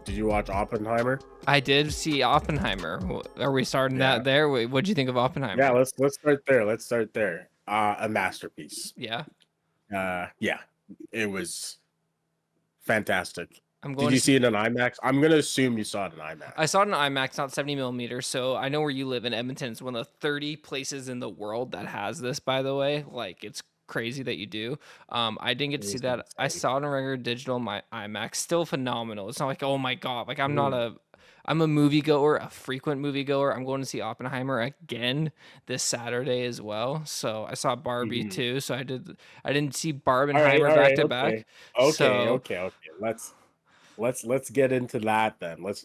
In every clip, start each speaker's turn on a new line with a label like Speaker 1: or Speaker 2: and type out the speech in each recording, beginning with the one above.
Speaker 1: Did you watch Oppenheimer?
Speaker 2: I did see Oppenheimer. Are we starting
Speaker 1: Yeah.
Speaker 2: that there? What'd you think of
Speaker 1: Yeah,
Speaker 2: Oppenheimer?
Speaker 1: let's start there. Let's start there. A masterpiece.
Speaker 2: Yeah,
Speaker 1: Yeah, it was fantastic.
Speaker 2: I'm
Speaker 1: Did
Speaker 2: going to
Speaker 1: you
Speaker 2: see.
Speaker 1: see it in IMAX? I'm gonna assume you saw it in
Speaker 2: I
Speaker 1: IMAX.
Speaker 2: saw it in IMAX, not 70 millimeters. So I know where you live in Edmonton. It's one of the 30 places in the world that has this, by the way. Like, it's crazy that you do. I didn't get
Speaker 1: It
Speaker 2: to see
Speaker 1: was
Speaker 2: that. I
Speaker 1: insane.
Speaker 2: saw it in regular digital, my IMAX. Still phenomenal. It's not like, oh my God. Like, I'm not
Speaker 1: Mhm.
Speaker 2: a. I'm a moviegoer, a frequent moviegoer. I'm going to see Oppenheimer again this Saturday as well. So I saw Barbie
Speaker 1: Mhm.
Speaker 2: too. So I did. I didn't see
Speaker 1: All right,
Speaker 2: Barbenheimer
Speaker 1: all
Speaker 2: back
Speaker 1: right,
Speaker 2: to
Speaker 1: okay,
Speaker 2: back.
Speaker 1: okay,
Speaker 2: So
Speaker 1: okay, okay. Let's get into that then. Let's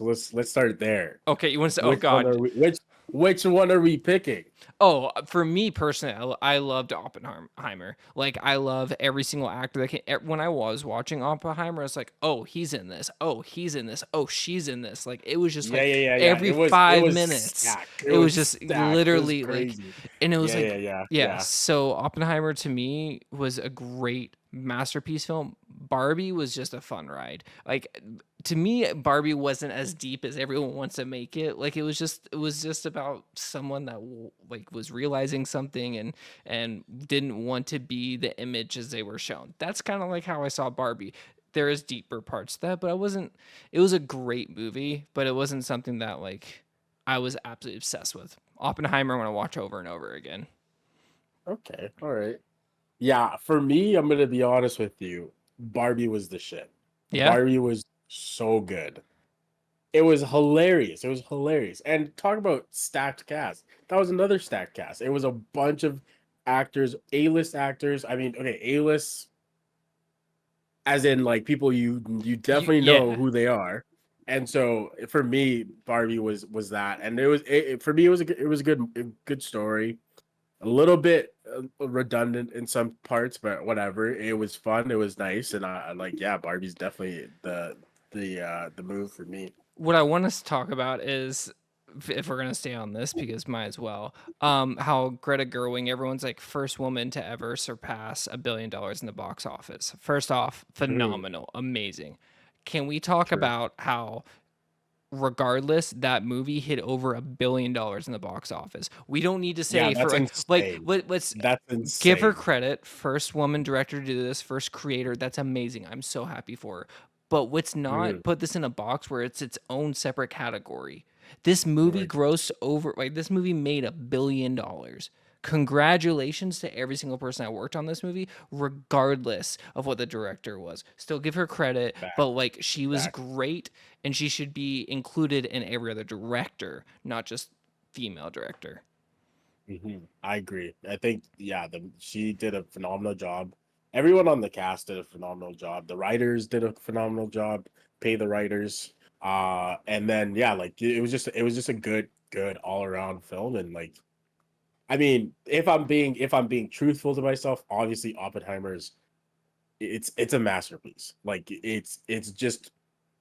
Speaker 1: start there.
Speaker 2: okay, you want to say? Oh
Speaker 1: Which one
Speaker 2: God,
Speaker 1: are we? Which one are we picking?
Speaker 2: oh, for me personally, I loved Oppenheimer. Like, I love every single actor that when I was watching Oppenheimer, I was like, oh, he's in this. Oh, he's in this. Oh, she's in this. Like, it was just
Speaker 1: Yeah,
Speaker 2: like
Speaker 1: yeah, yeah, yeah.
Speaker 2: every
Speaker 1: It
Speaker 2: five
Speaker 1: was
Speaker 2: minutes,
Speaker 1: stacked. It
Speaker 2: it was
Speaker 1: was
Speaker 2: just
Speaker 1: stacked. It was
Speaker 2: literally like,
Speaker 1: crazy.
Speaker 2: and it was
Speaker 1: Yeah,
Speaker 2: like,
Speaker 1: yeah, yeah,
Speaker 2: yeah.
Speaker 1: yeah.
Speaker 2: So Oppenheimer to me was a great masterpiece film. Barbie was just a fun ride. Like, to me, Barbie wasn't as deep as everyone wants to make it. Like, it was just about someone that like was realizing something and didn't want to be the image as they were shown. That's kind of like how I saw Barbie. There is deeper parts to that, but I wasn't. It was a great movie, but it wasn't something that like I was absolutely obsessed with. Oppenheimer, I want to watch over and over again.
Speaker 1: Okay, all right. Yeah, for me, I'm gonna be honest with you. Barbie was the shit.
Speaker 2: Yeah,
Speaker 1: Barbie was so good. It was hilarious. It was hilarious. And talk about stacked cast. That was another stacked cast. It was a bunch of actors, A-list actors. I mean, okay, A-list as in like people you definitely know
Speaker 2: yeah.
Speaker 1: who they are. And so for me, Barbie was that. And for me it was a good story. A little bit redundant in some parts, but whatever. It was fun. It was nice, and I like. Yeah, Barbie's definitely the move for me.
Speaker 2: What I want us to talk about is if we're gonna stay on this because might as well. How Greta Gerwig, everyone's like first woman to ever surpass $1 billion in the box office. First off,
Speaker 1: Mm,
Speaker 2: phenomenal, amazing. Can we talk
Speaker 1: true.
Speaker 2: about how, regardless, that movie hit over $1 billion in the box office? We don't need to
Speaker 1: Yeah,
Speaker 2: say for
Speaker 1: that's
Speaker 2: like
Speaker 1: insane.
Speaker 2: let's
Speaker 1: That's
Speaker 2: give her
Speaker 1: insane.
Speaker 2: credit. First woman director to do this, first creator. That's amazing. I'm so happy for her. But what's
Speaker 1: Mhm,
Speaker 2: not put this in a box where it's its own separate category. This movie
Speaker 1: right.
Speaker 2: grossed over like this movie made $1 billion. Congratulations to every single person that worked on this movie, regardless of what the director was. Still give her credit, but
Speaker 1: Exactly.
Speaker 2: like she was
Speaker 1: Exactly.
Speaker 2: great and she should be included in every other director, not just female director.
Speaker 1: I agree. I think yeah, she did a phenomenal job. Everyone on the cast did a phenomenal job. The writers did a phenomenal job. Pay the writers. And then yeah, like it was just a good all around film. And like I mean, if I'm being truthful to myself, obviously Oppenheimer's it's a masterpiece. Like it's just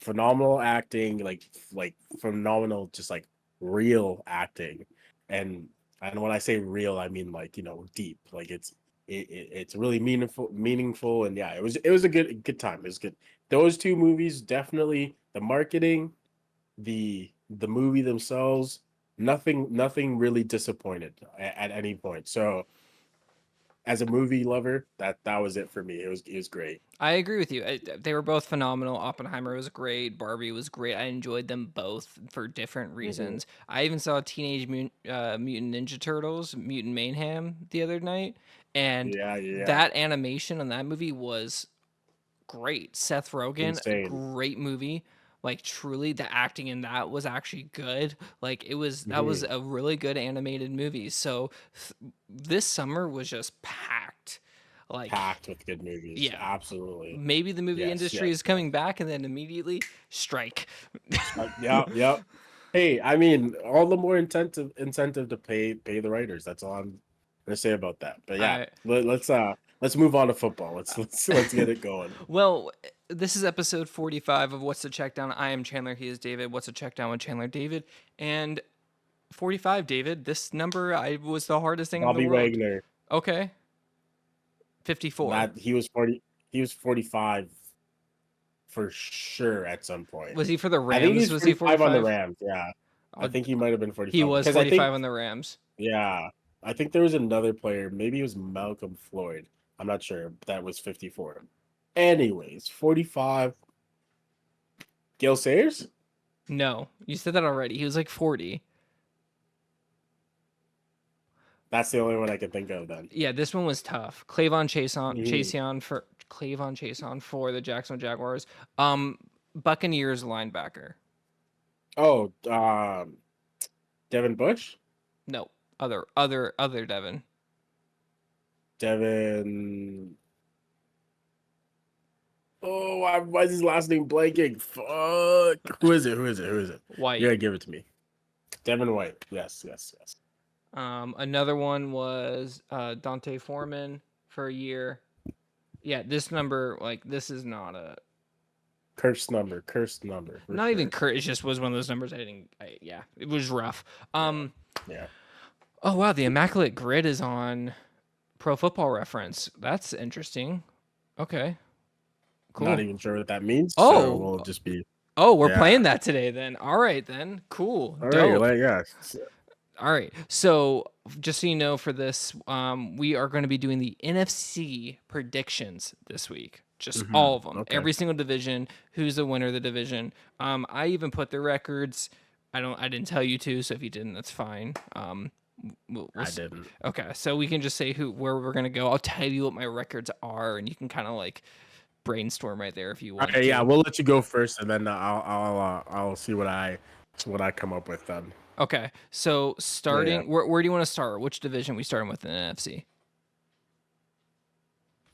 Speaker 1: phenomenal acting, like phenomenal, just like real acting. And and when I say real, I mean like deep. Like it's really meaningful, and yeah, it was a good time. It was good. Those two movies definitely the marketing, the movie themselves, nothing really disappointed at any point. So as a movie lover, that was it for me. It was great.
Speaker 2: I agree with you. They were both phenomenal. Oppenheimer was great. Barbie was great. I enjoyed them both for different
Speaker 1: Mhm.
Speaker 2: reasons. I even saw Mutant Ninja Turtles, Mutant Mayhem the other night, and
Speaker 1: Yeah, yeah.
Speaker 2: that animation on that movie was great. Seth Rogen,
Speaker 1: Insane.
Speaker 2: great movie. Like, truly, the acting in that was actually good. Like, that was
Speaker 1: Mhm.
Speaker 2: a really good animated movie. So this summer was just packed. Like,
Speaker 1: Packed with good movies.
Speaker 2: yeah,
Speaker 1: Absolutely.
Speaker 2: maybe the movie
Speaker 1: Yes,
Speaker 2: industry
Speaker 1: yes,
Speaker 2: is
Speaker 1: yes.
Speaker 2: coming back and then immediately strike.
Speaker 1: Yeah, yeah. Hey, I mean, all the more incentive to pay the writers. That's all I'm gonna say about that. But yeah,
Speaker 2: I
Speaker 1: let's move on to football. Let's get it going.
Speaker 2: well, this is episode 45 of What's the Checkdown. I am Chandler. He is David. What's the Checkdown with Chandler David? And 45, David. This number I was the hardest thing in the
Speaker 1: Bobby
Speaker 2: world.
Speaker 1: Wagner.
Speaker 2: Okay. 54.
Speaker 1: That he was 40. He was 45 for sure at some point.
Speaker 2: Was he for the
Speaker 1: I think
Speaker 2: Rams?
Speaker 1: he's
Speaker 2: Was he
Speaker 1: 45 on the
Speaker 2: 45?
Speaker 1: Rams. Yeah, I
Speaker 2: Oh,
Speaker 1: think he might have been
Speaker 2: he
Speaker 1: 45
Speaker 2: was
Speaker 1: because I
Speaker 2: 45
Speaker 1: think
Speaker 2: on the Rams.
Speaker 1: yeah, I think there was another player. Maybe it was Malcolm Floyd. I'm not sure. That was 54. Anyways, 45. Gil Sayers.
Speaker 2: No, you said that already. He was like 40.
Speaker 1: That's the only one I can think of then.
Speaker 2: Yeah, this one was tough. Clavon
Speaker 1: Mhm.
Speaker 2: Chason for the Jacksonville Jaguars. Buccaneers linebacker.
Speaker 1: Oh, Devin Bush.
Speaker 2: No, other Devin.
Speaker 1: Devin. Oh, why is his last name blanking? Fuck. Who is it? Who is it? Who is it? You
Speaker 2: White.
Speaker 1: gotta give it to me. Devin White. Yes, yes, yes.
Speaker 2: Another one was Dante Foreman for a year. Yeah, this number, like, this is not a
Speaker 1: Cursed number. Cursed number. For
Speaker 2: not even
Speaker 1: sure.
Speaker 2: cur. It just was one of those numbers yeah, it was rough.
Speaker 1: Yeah.
Speaker 2: Oh wow, the Immaculate Grid is on Pro Football Reference. That's interesting. Okay,
Speaker 1: Not
Speaker 2: cool.
Speaker 1: even sure what that means. So
Speaker 2: Oh,
Speaker 1: we'll just be.
Speaker 2: we're
Speaker 1: Yeah.
Speaker 2: playing that today then. All right then. Cool.
Speaker 1: All right.
Speaker 2: Dope.
Speaker 1: Yeah.
Speaker 2: All right. So just so you know, for this, we are going to be doing the NFC predictions this week. Just all of them,
Speaker 1: Okay.
Speaker 2: every single division. Who's the winner of the division? I even put the records. I didn't tell you to. So if you didn't, that's fine.
Speaker 1: I didn't.
Speaker 2: Okay. So we can just say where we're gonna go. I'll tell you what my records are, and you can kind of like brainstorm right there if you want
Speaker 1: Okay.
Speaker 2: to.
Speaker 1: Yeah. We'll let you go first, and then I'll see what I come up with then.
Speaker 2: Okay. So starting,
Speaker 1: Yeah.
Speaker 2: where do you want to start? Which division we starting with in the NFC?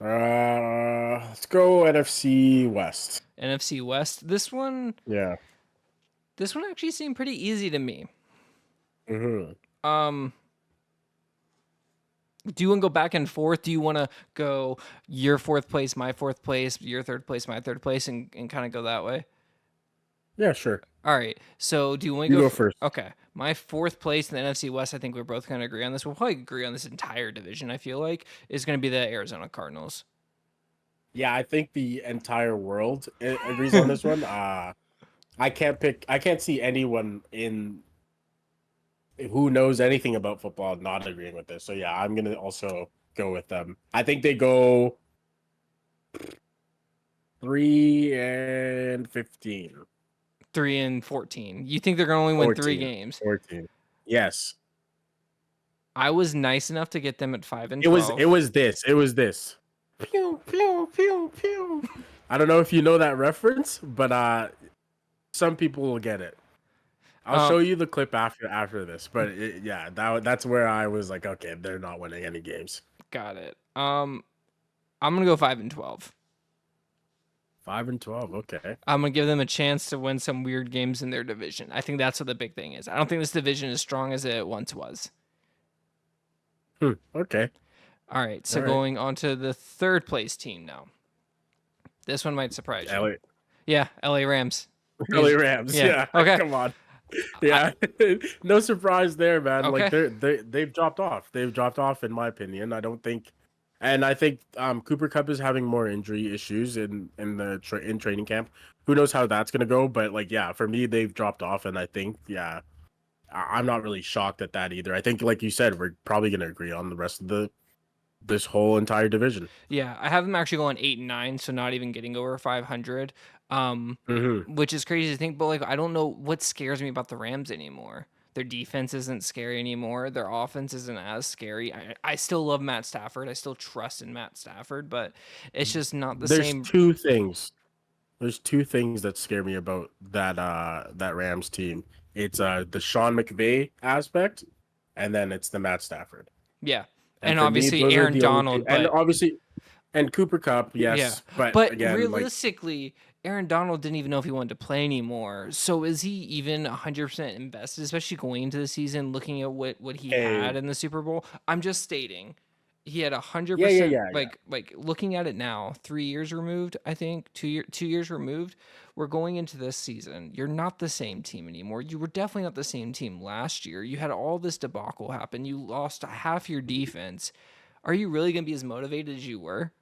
Speaker 1: Let's go NFC West.
Speaker 2: NFC West. This one
Speaker 1: Yeah.
Speaker 2: actually seemed pretty easy to me.
Speaker 1: Mm-hmm.
Speaker 2: Do you want to go back and forth? Do you want to go your fourth place, my fourth place, your third place, my third place, and kind of go that way?
Speaker 1: Yeah, sure.
Speaker 2: All right. So do you want to
Speaker 1: You
Speaker 2: go
Speaker 1: go first.
Speaker 2: Okay. My fourth place in the NFC West, I think we're both going to agree on this. We'll probably agree on this entire division, I feel like, is going to be the Arizona Cardinals.
Speaker 1: Yeah, I think the entire world agrees on this one. I can't see anyone in who knows anything about football not agreeing with this. So yeah, I'm gonna also go with them. I think they go 3-15.
Speaker 2: 3-14. You think they're going to only win 3 games?
Speaker 1: 14. Yes.
Speaker 2: I was nice enough to get them at 5-12.
Speaker 1: It was this. Pew, pew, pew, pew. I don't know if you know that reference, but some people will get it. I'll show you the clip after this, but that's where I was like, okay, they're not winning any games.
Speaker 2: Got it. I'm gonna go 5-12.
Speaker 1: 5-12, okay.
Speaker 2: I'm gonna give them a chance to win some weird games in their division. I think that's what the big thing is. I don't think this division is strong as it once was.
Speaker 1: Okay.
Speaker 2: All right, so going on to the third place team now. This one might surprise you. Yeah, LA Rams.
Speaker 1: LA Rams. Yeah.
Speaker 2: Okay.
Speaker 1: Come on. Yeah. No surprise there, man.
Speaker 2: Okay.
Speaker 1: Like they've dropped off. They've dropped off in my opinion. I think Cooper Kupp is having more injury issues in training camp. Who knows how that's gonna go? But like, yeah, for me, they've dropped off, and I think, yeah, I'm not really shocked at that either. I think, like you said, we're probably gonna agree on the rest of this whole entire division.
Speaker 2: Yeah, I have them actually going 8-9, so not even getting over 500. Which is crazy to think, but like I don't know what scares me about the Rams anymore. Their defense isn't scary anymore. Their offense isn't as scary. I still love Matt Stafford. I still trust in Matt Stafford, but it's just not the same.
Speaker 1: There's two things that scare me about that Rams team. It's the Sean McVay aspect, and then it's the Matt Stafford.
Speaker 2: Yeah.
Speaker 1: And
Speaker 2: obviously Aaron Donald,
Speaker 1: and Cooper Kupp, yes.
Speaker 2: Yeah.
Speaker 1: But again,
Speaker 2: realistically, Aaron Donald didn't even know if he wanted to play anymore. So is he even 100% invested, especially going into the season, looking at what he had in the Super Bowl? I'm just stating he had 100%. Like looking at it now, 3 years removed, I think 2 years removed. We're going into this season. You're not the same team anymore. You were definitely not the same team last year. You had all this debacle happen. You lost half your defense. Are you really going to be as motivated as you were?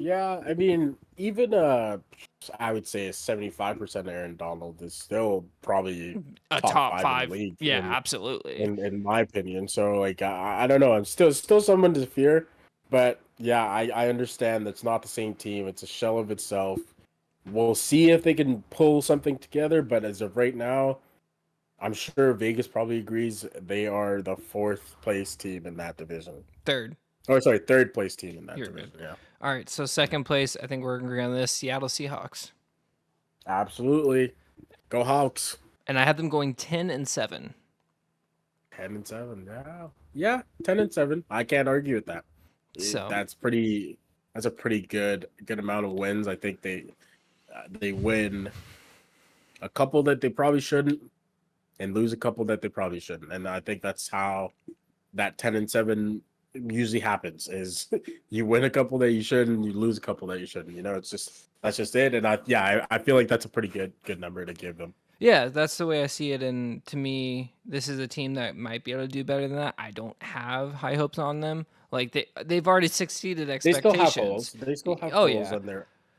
Speaker 1: Yeah, I mean, even I would say a 75% Aaron Donald is still probably
Speaker 2: A
Speaker 1: top
Speaker 2: top
Speaker 1: 5 in the
Speaker 2: five.
Speaker 1: league
Speaker 2: Yeah, absolutely.
Speaker 1: in my opinion. So like I don't know, I'm still someone to fear, but yeah, I understand that's not the same team. It's a shell of itself. We'll see if they can pull something together, but as of right now, I'm sure Vegas probably agrees they are the fourth place team in that division.
Speaker 2: Third.
Speaker 1: Oh, sorry, third place team in that
Speaker 2: You're good.
Speaker 1: division. Yeah.
Speaker 2: All right, so second place, I think we're gonna agree on this. Seattle Seahawks,
Speaker 1: Absolutely. Go Hawks.
Speaker 2: and I had them going 10-7.
Speaker 1: 10-7. Yeah. Yeah, 10-7. I can't argue with that.
Speaker 2: So
Speaker 1: That's a pretty good amount of wins. I think they win a couple that they probably shouldn't and lose a couple that they probably shouldn't. And I think that's how that 10-7 usually happens is you win a couple that you shouldn't, you lose a couple that you shouldn't. It's just that's just it. And I feel like that's a pretty good number to give them.
Speaker 2: yeah, that's the way I see it. And to me, this is a team that might be able to do better than that. I don't have high hopes on them. Like they've already succeeded
Speaker 1: They still have
Speaker 2: expectations.
Speaker 1: holes. They still have
Speaker 2: Oh
Speaker 1: holes
Speaker 2: yeah,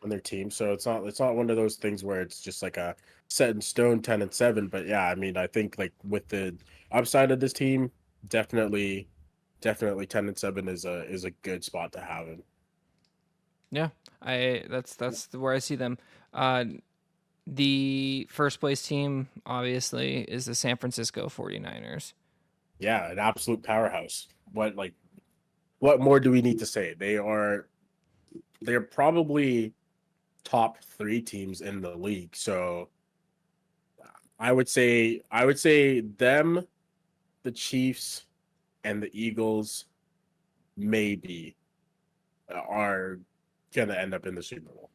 Speaker 1: on their team. So it's not one of those things where it's just like a set in stone 10-7. But yeah, I mean, I think like with the upside of this team, definitely 10-7 is a good spot to have in.
Speaker 2: yeah. That's where I see them. Uh, the first place team obviously is the San Francisco 49ers.
Speaker 1: Yeah, an absolute powerhouse. What more do we need to say? They're probably top 3 teams in the league. So I would say them, the Chiefs, and the Eagles maybe are gonna end up in the Super Bowl.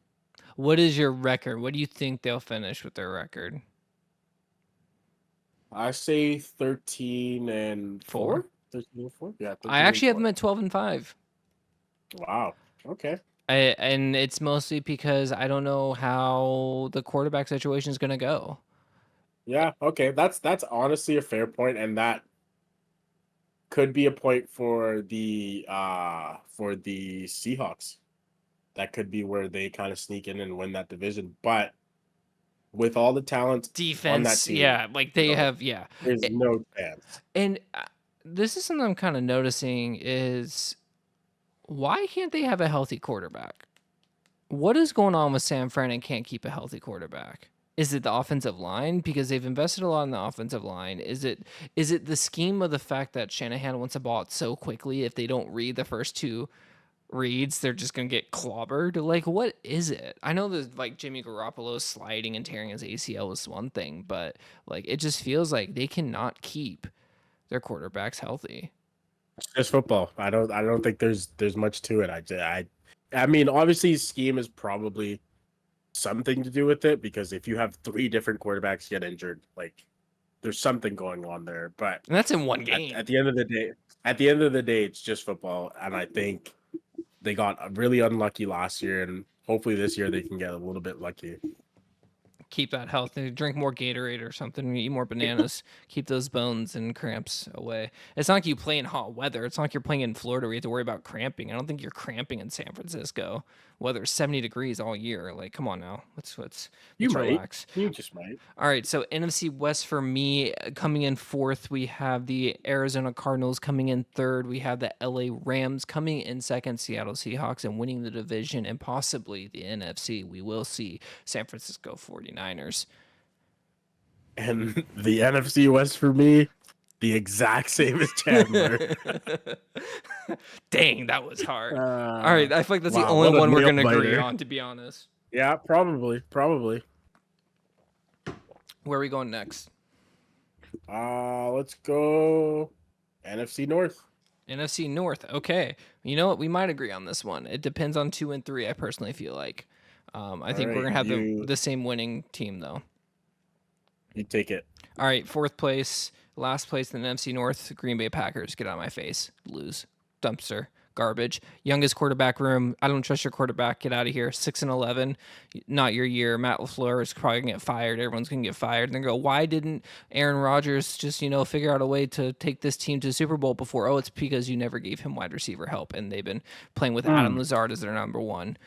Speaker 2: What is your record? What do you think they'll finish with their record?
Speaker 1: I say 13 and
Speaker 2: 4.
Speaker 1: 4. 13 and 4? Yeah,
Speaker 2: I
Speaker 1: 13 and
Speaker 2: actually have
Speaker 1: 4.
Speaker 2: them at 12-5.
Speaker 1: Wow. Okay.
Speaker 2: And it's mostly because I don't know how the quarterback situation is going to go.
Speaker 1: Yeah, okay. That's honestly a fair point, and that could be a point for the Seahawks. That could be where they kind of sneak in and win that division. But with all the talent on that
Speaker 2: Defense,
Speaker 1: team,
Speaker 2: yeah, like they
Speaker 1: no,
Speaker 2: have, yeah.
Speaker 1: there's
Speaker 2: It-
Speaker 1: no chance.
Speaker 2: and this is something I'm kind of noticing is why can't they have a healthy quarterback? What is going on with Sam Fran and can't keep a healthy quarterback? Is it the offensive line because they've invested a lot in the offensive line? Is it the scheme of the fact that Shanahan wants a ball out so quickly if they don't read the first two reads, they're just gonna get clobbered? Like, what is it? I know that like Jimmy Garoppolo sliding and tearing his ACL was one thing, but like it just feels like they cannot keep their quarterbacks healthy.
Speaker 1: It's just football. I don't think there's much to it. I mean, obviously scheme is probably something to do with it because if you have 3 different quarterbacks get injured, like there's something going on there. But
Speaker 2: And that's in one
Speaker 1: at,
Speaker 2: game.
Speaker 1: at the end of the day, it's just football, and I think they got really unlucky last year, and hopefully this year they can get a little bit lucky.
Speaker 2: Keep that healthy. Drink more Gatorade or something. Eat more bananas. Keep those bones and cramps away. It's not like you play in hot weather. It's not like you're playing in Florida where you have to worry about cramping. I don't think you're cramping in San Francisco. Weather 70 degrees all year. Like, come on now. Let's
Speaker 1: You might.
Speaker 2: relax.
Speaker 1: You just might.
Speaker 2: All right, so NFC West for me coming in fourth, we have the Arizona Cardinals coming in third. We have the LA Rams coming in second, Seattle Seahawks, and winning the division and possibly the NFC. We will see San Francisco 49ers.
Speaker 1: And the NFC West for me, the exact same as Chandler.
Speaker 2: Dang, that was hard. All right, I feel like that's the
Speaker 1: Wow,
Speaker 2: only
Speaker 1: what a
Speaker 2: one we're
Speaker 1: nail
Speaker 2: going to agree
Speaker 1: biter.
Speaker 2: on, to be honest.
Speaker 1: Yeah, probably.
Speaker 2: Where are we going next?
Speaker 1: Let's go NFC North.
Speaker 2: NFC North. Okay. You know what? We might agree on this one. It depends on 2 and 3, I personally feel like. I think we're
Speaker 1: right,
Speaker 2: going to have the same winning team, though.
Speaker 1: You take it.
Speaker 2: All right, fourth place, last place in the NFC North, Green Bay Packers. Get out of my face. Lose. Dumpster. garbage. Youngest quarterback room. I don't trust your quarterback. Get out of here. 6-11, not your year. Matt LaFleur is probably gonna get fired. Everyone's gonna get fired. And they go, why didn't Aaron Rodgers just figure out a way to take this team to the Super Bowl before? Oh, it's because you never gave him wide receiver help, and they've been playing with Adam
Speaker 1: Mm.
Speaker 2: Lazard as their number one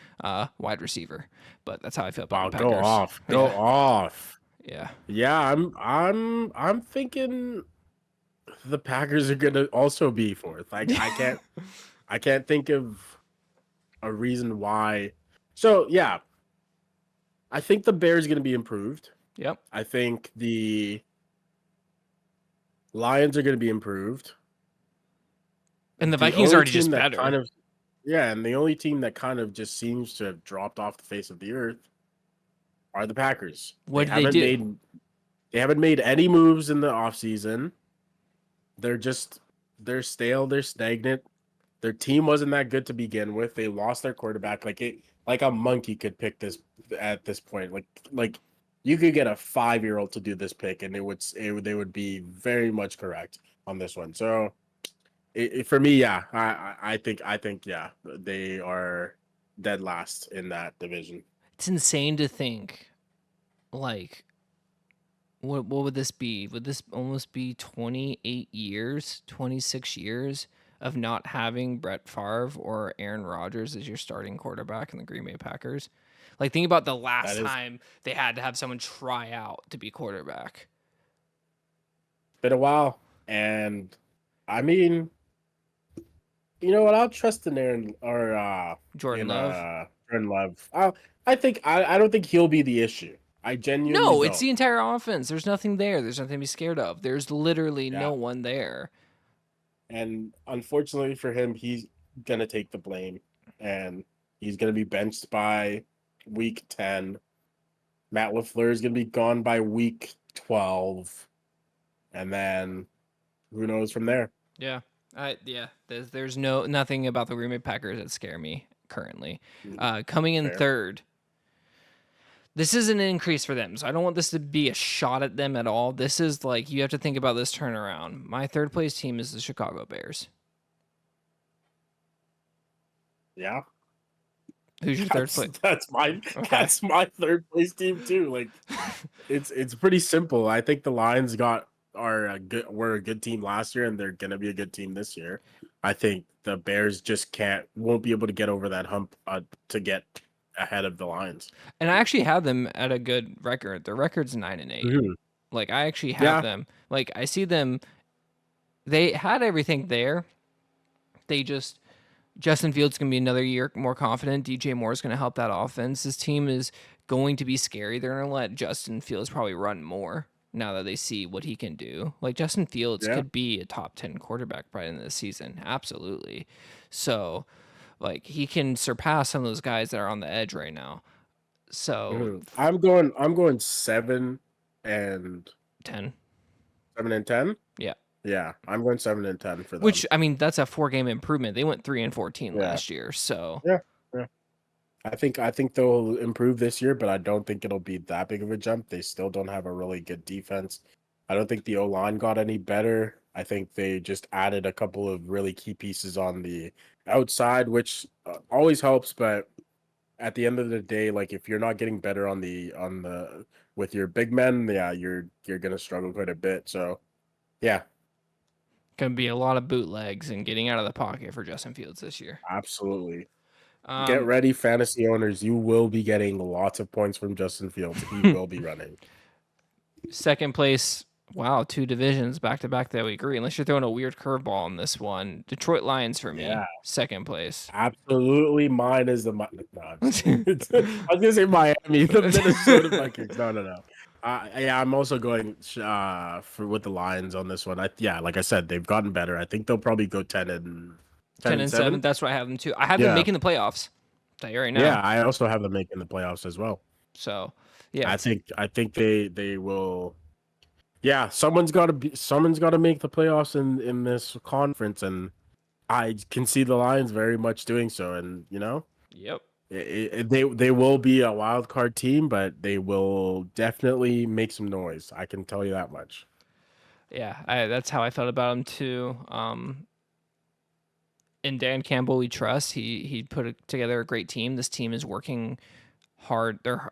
Speaker 2: wide receiver. But that's how I feel about
Speaker 1: Wow,
Speaker 2: the
Speaker 1: go
Speaker 2: Packers.
Speaker 1: off. Go
Speaker 2: Yeah,
Speaker 1: off.
Speaker 2: yeah.
Speaker 1: Yeah, I'm thinking the Packers are gonna also be fourth. Like I can't think of a reason why. So yeah, I think the Bears gonna be improved.
Speaker 2: Yep.
Speaker 1: I think the Lions are gonna be improved.
Speaker 2: And the
Speaker 1: The
Speaker 2: Vikings are
Speaker 1: only
Speaker 2: already
Speaker 1: team
Speaker 2: just
Speaker 1: that
Speaker 2: better.
Speaker 1: kind of yeah, and the only team that kind of just seems to have dropped off the face of the earth are the Packers.
Speaker 2: What did they do?
Speaker 1: They haven't made any moves in the offseason. They're just they're stale, they're stagnant. Their team wasn't that good to begin with. They lost their quarterback like a monkey could pick this at this point. Like you could get a 5-year-old to do this pick and they would be very much correct on this one. So for me, yeah, I think yeah, they are dead last in that division.
Speaker 2: It's insane to think, like, what would this be? Would this almost be 28 years, 26 years of not having Brett Favre or Aaron Rodgers as your starting quarterback in the Green Bay Packers? Like, think about the last
Speaker 1: That is
Speaker 2: time they had to have someone try out to be quarterback.
Speaker 1: been a while, and I mean, you know what? I'll trust in Aaron or
Speaker 2: Jordan
Speaker 1: in
Speaker 2: Love.
Speaker 1: Jordan Love. I don't think he'll be the issue. I genuinely
Speaker 2: No, it's
Speaker 1: don't.
Speaker 2: the entire offense. There's nothing there. There's nothing to be scared of. There's literally
Speaker 1: Yeah.
Speaker 2: no one there.
Speaker 1: And unfortunately for him, he's gonna take the blame, and he's gonna be benched by week 10. Matt LaFleur is gonna be gone by week 12, and then who knows from there?
Speaker 2: Yeah. Yeah. There's nothing about the Green Bay Packers that scare me currently. Coming in
Speaker 1: Fair.
Speaker 2: third. This is an increase for them, so I don't want this to be a shot at them at all. This is like you have to think about this turnaround. My third place team is the Chicago Bears.
Speaker 1: Yeah.
Speaker 2: Who's your third place?
Speaker 1: That's my third place team too. Like it's pretty simple. I think the Lions were a good team last year and they're gonna be a good team this year. I think the Bears just won't be able to get over that hump to get ahead of the Lions.
Speaker 2: And I actually have them at a good record. Their record's 9-8.
Speaker 1: Mhm.
Speaker 2: Like I actually have
Speaker 1: Yeah.
Speaker 2: them. Like I see them. They had everything there. They just Justin Fields going to be another year more confident. DJ Moore is going to help that offense. This team is going to be scary. They're going to let Justin Fields probably run more now that they see what he can do. Like Justin Fields
Speaker 1: Yeah.
Speaker 2: could be a top 10 quarterback by the end of the season. Absolutely. So, like he can surpass some of those guys that are on the edge right now. So,
Speaker 1: I'm going 7 and
Speaker 2: 10.
Speaker 1: 10.
Speaker 2: Yeah.
Speaker 1: Yeah, I'm going 7 and 10 for them.
Speaker 2: Which I mean, that's a 4-game improvement. They went 3-14
Speaker 1: Yeah.
Speaker 2: last year. So,
Speaker 1: Yeah. I think they'll improve this year, but I don't think it'll be that big of a jump. They still don't have a really good defense. I don't think the O-line got any better. I think they just added a couple of really key pieces on the outside, which always helps. But at the end of the day, like if you're not getting better on the with your big men, yeah, you're gonna struggle quite a bit. So, yeah,
Speaker 2: going to be a lot of bootlegs and getting out of the pocket for Justin Fields this year.
Speaker 1: absolutely. Get ready, fantasy owners. You will be getting lots of points from Justin Fields. He will be running.
Speaker 2: Second place. Wow, 2 divisions back to back that we agree. Unless you're throwing a weird curveball on this one. Detroit Lions for me.
Speaker 1: Yeah.
Speaker 2: Second place.
Speaker 1: Absolutely, mine is the. No, I'm just kidding. I was gonna say Miami, the Minnesota Vikings. No. Yeah, I'm also going with the Lions on this one. Like I said, they've gotten better. I think they'll probably go 10 and
Speaker 2: 7. That's what I have them too. I have them
Speaker 1: Yeah.
Speaker 2: making the playoffs. I'll tell you right now.
Speaker 1: Yeah, I also have them making the playoffs as well.
Speaker 2: So, yeah.
Speaker 1: I think they will. Yeah, someone's got to make the playoffs in this conference, and I can see the Lions very much doing so. And
Speaker 2: Yep.
Speaker 1: they will be a wild card team, but they will definitely make some noise. I can tell you that much.
Speaker 2: Yeah, that's how I felt about them too. in Dan Campbell we trust. He put together a great team. This team is working hard. They're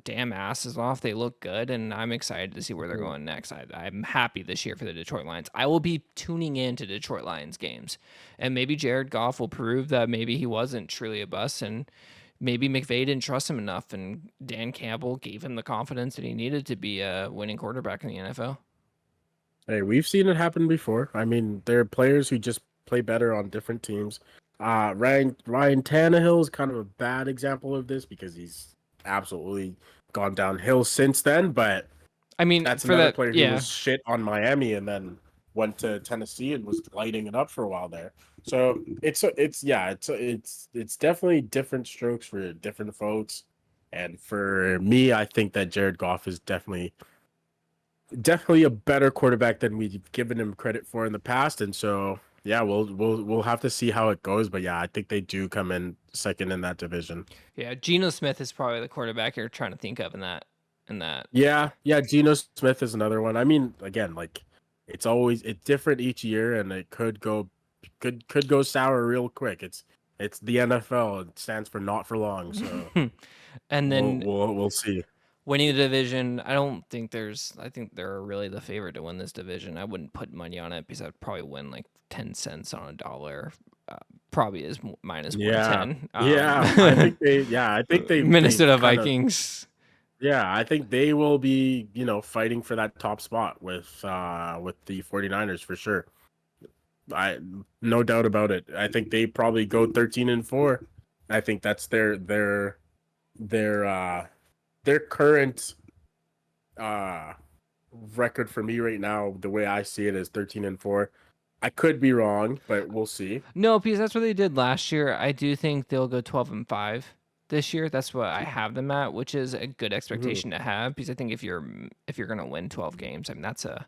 Speaker 2: damn asses off. They look good, and I'm excited to see where they're going next. I'm happy this year for the Detroit Lions. I will be tuning in to Detroit Lions games, and maybe Jared Goff will prove that maybe he wasn't truly a bust, and maybe McVay didn't trust him enough, and Dan Campbell gave him the confidence that he needed to be a winning quarterback in the NFL.
Speaker 1: Hey, we've seen it happen before. I mean, there are players who just play better on different teams. Ryan Tannehill is kind of a bad example of this because he's absolutely gone downhill since then. But
Speaker 2: I mean,
Speaker 1: that's
Speaker 2: for
Speaker 1: another
Speaker 2: that,
Speaker 1: player who
Speaker 2: yeah.
Speaker 1: was shit on Miami and then went to Tennessee and was lighting it up for a while there. So it's definitely different strokes for different folks. And for me, I think that Jared Goff is definitely a better quarterback than we've given him credit for in the past. And so yeah, we'll have to see how it goes. But yeah, I think they do come in second in that division.
Speaker 2: Yeah, Geno Smith is probably the quarterback you're trying to think of in that.
Speaker 1: Yeah, Geno Smith is another one. I mean, again, like it's different each year, and it could go sour real quick. It's the NFL. It stands for not for long. So
Speaker 2: And then
Speaker 1: we'll see.
Speaker 2: winning the division, I think they're really the favorite to win this division. I wouldn't put money on it because I'd probably win like 10 cents on a dollar. Probably is minus
Speaker 1: Yeah,
Speaker 2: 110.
Speaker 1: I think they
Speaker 2: Minnesota
Speaker 1: kind of.
Speaker 2: Vikings.
Speaker 1: Yeah, I think they will be, fighting for that top spot with the 49ers for sure. No doubt about it. I think they probably go 13-4. I think that's their current record for me right now. The way I see it is 13-4. I could be wrong, but we'll see.
Speaker 2: No, because that's what they did last year. I do think they'll go 12-5 this year. That's what I have them at, which is a good expectation to have. Because I think if you're gonna win 12 games, I mean it's a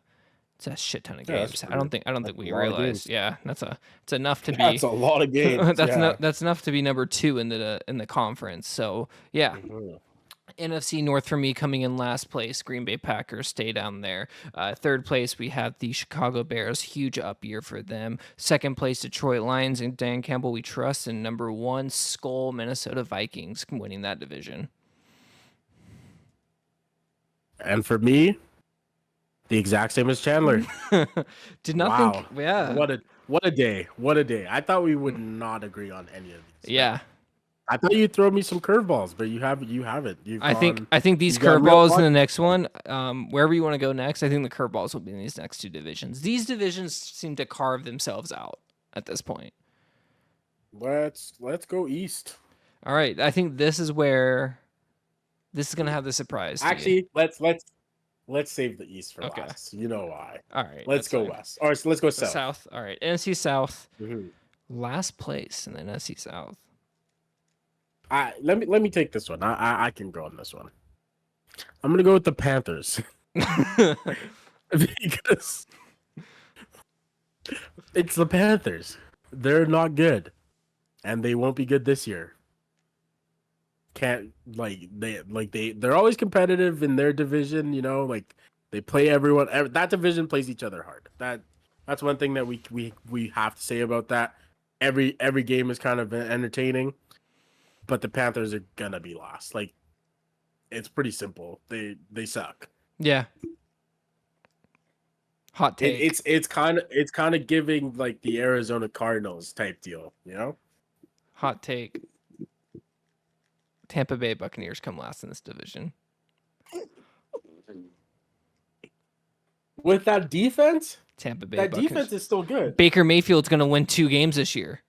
Speaker 2: shit ton of games. I don't think we realize. Yeah, it's enough to be.
Speaker 1: That's a lot of games.
Speaker 2: That's enough to be number 2 in the conference. So yeah. NFC North for me coming in last place. Green Bay Packers stay down there. Third place, we have the Chicago Bears. Huge up year for them. Second place, Detroit Lions and Dan Campbell we trust. And number 1, Skull Minnesota Vikings winning that division.
Speaker 1: And for me, the exact same as Chandler.
Speaker 2: Did not think. Yeah.
Speaker 1: What a day. What a day. I thought we would not agree on any of these.
Speaker 2: Yeah.
Speaker 1: I thought you'd throw me some curveballs, but you have it.
Speaker 2: I think these curveballs in the next one, wherever you want to go next, I think the curveballs will be in these next 2 divisions. These divisions seem to carve themselves out at this point.
Speaker 1: Let's go east.
Speaker 2: All right, I think this is where this is gonna have the surprise.
Speaker 1: Actually, let's save the east for last. You know why?
Speaker 2: All right,
Speaker 1: let's go west. All right, so let's go south.
Speaker 2: South. All right, NFC South. Last place in the NFC South.
Speaker 1: Let me take this one. I can go on this one. I'm gonna go with the Panthers because it's the Panthers. They're not good, and they won't be good this year. They're always competitive in their division. Like they play everyone. That division plays each other hard. That's one thing that we have to say about that. Every game is kind of entertaining. But the Panthers are gonna be last. Like, it's pretty simple. They suck.
Speaker 2: Yeah. Hot take.
Speaker 1: It's kind of giving like the Arizona Cardinals type deal,
Speaker 2: Hot take. Tampa Bay Buccaneers come last in this division.
Speaker 1: With that defense,
Speaker 2: Tampa Bay
Speaker 1: Buccaneers. Defense is still good.
Speaker 2: Baker Mayfield's gonna win 2 games this year.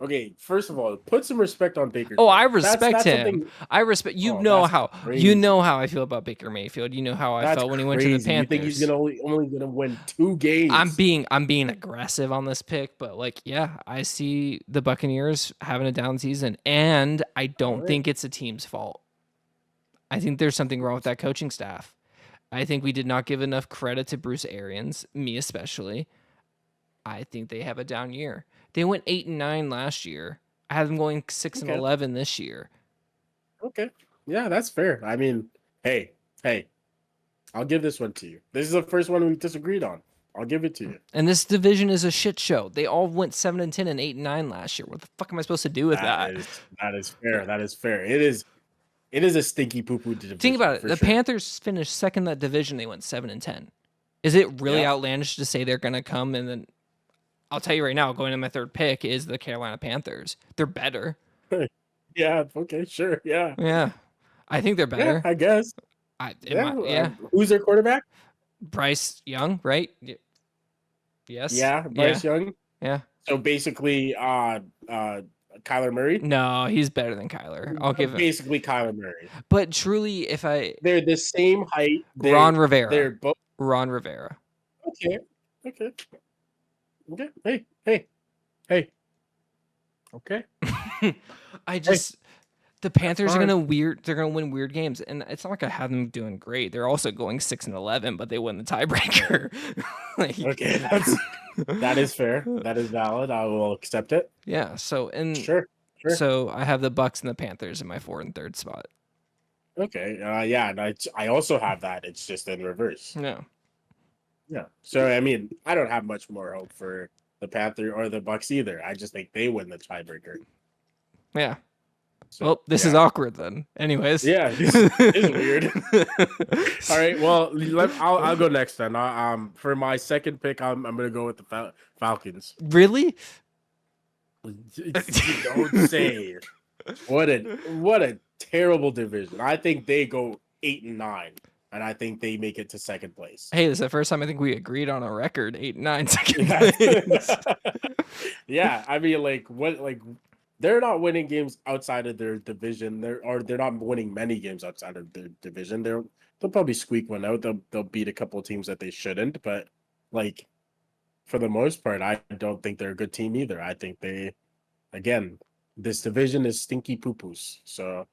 Speaker 1: Okay, first of all, put some respect on Baker.
Speaker 2: Oh, I respect him. I respect you. Know how I feel about Baker Mayfield. You know how I felt when he went to the Panthers.
Speaker 1: You think he's only gonna win 2 games?
Speaker 2: I'm being aggressive on this pick, but yeah, I see the Buccaneers having a down season, and I don't think it's a team's fault. I think there's something wrong with that coaching staff. I think we did not give enough credit to Bruce Arians, me especially. I think they have a down year. They went 8-9 last year. I have them going 6-11 this year.
Speaker 1: Okay. Yeah, that's fair. I mean, hey, I'll give this one to you. This is the first one we disagreed on. I'll give it to you.
Speaker 2: And this division is a shit show. They all went 7-10 and 8-9 last year. What the fuck am I supposed to do with that?
Speaker 1: That is fair. That is fair. It is a stinky poo poo
Speaker 2: Think
Speaker 1: division
Speaker 2: about it.
Speaker 1: for
Speaker 2: The
Speaker 1: sure.
Speaker 2: Panthers finished second in that division. They went 7-10. Is it really
Speaker 1: Yeah.
Speaker 2: outlandish to say they're going to come? And then I'll tell you right now, going to my third pick is the Carolina Panthers. They're better.
Speaker 1: Yeah. Okay. Sure. Yeah.
Speaker 2: Yeah, I think they're
Speaker 1: Yeah.
Speaker 2: better.
Speaker 1: I guess.
Speaker 2: Yeah.
Speaker 1: Who's their quarterback?
Speaker 2: Bryce Young, right? Yes.
Speaker 1: Yeah, Bryce Young.
Speaker 2: Yeah.
Speaker 1: So basically, Kyler Murray.
Speaker 2: No, he's better than Kyler. I'll give him.
Speaker 1: Basically Kyler Murray.
Speaker 2: But truly,
Speaker 1: They're the same height.
Speaker 2: Ron Rivera.
Speaker 1: They're both
Speaker 2: Ron Rivera.
Speaker 1: okay. Hey. Okay.
Speaker 2: The Panthers are gonna win weird games, and it's not like I have them doing great. They're also going 6-11, but they win the tiebreaker.
Speaker 1: Okay, that is fair. That is valid. I will accept it.
Speaker 2: Yeah. So
Speaker 1: Sure.
Speaker 2: So I have the Bucks and the Panthers in my 4th and 3rd spot.
Speaker 1: Okay. Yeah. And I also have that. It's just in reverse.
Speaker 2: No.
Speaker 1: Yeah. So I mean, I don't have much more hope for the Panther or the Bucks either. I just think they win the tiebreaker.
Speaker 2: Yeah.
Speaker 1: So,
Speaker 2: well, this is awkward then. Anyways.
Speaker 1: Yeah, this is weird. All right. Well, I'll go next then. For my second pick, I'm gonna go with the Falcons.
Speaker 2: Really?
Speaker 1: Don't say. What a terrible division. I think they go 8-9, and I think they make it to second place.
Speaker 2: Hey, this is the first time I think we agreed on a record 8-9 second place.
Speaker 1: Yeah, I mean, they're not winning games outside of their division. They're not winning many games outside of their division. They'll probably squeak one out. They'll beat a couple of teams that they shouldn't, but for the most part, I don't think they're a good team either. I think this division is stinky poo-poos. So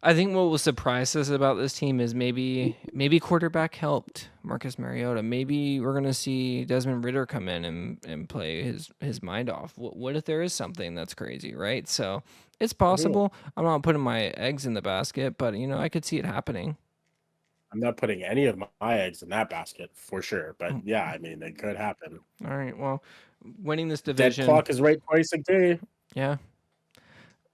Speaker 2: I think what will surprise us about this team is maybe quarterback helped Marcus Mariota. Maybe we're gonna see Desmond Ridder come in and play his mind off. What if there is something that's crazy, right? So it's possible. I'm not putting my eggs in the basket, but I could see it happening.
Speaker 1: I'm not putting any of my eggs in that basket for sure. But yeah, I mean, it could happen.
Speaker 2: All right. Well, winning this division.
Speaker 1: Dead clock is right twice a day.
Speaker 2: Yeah.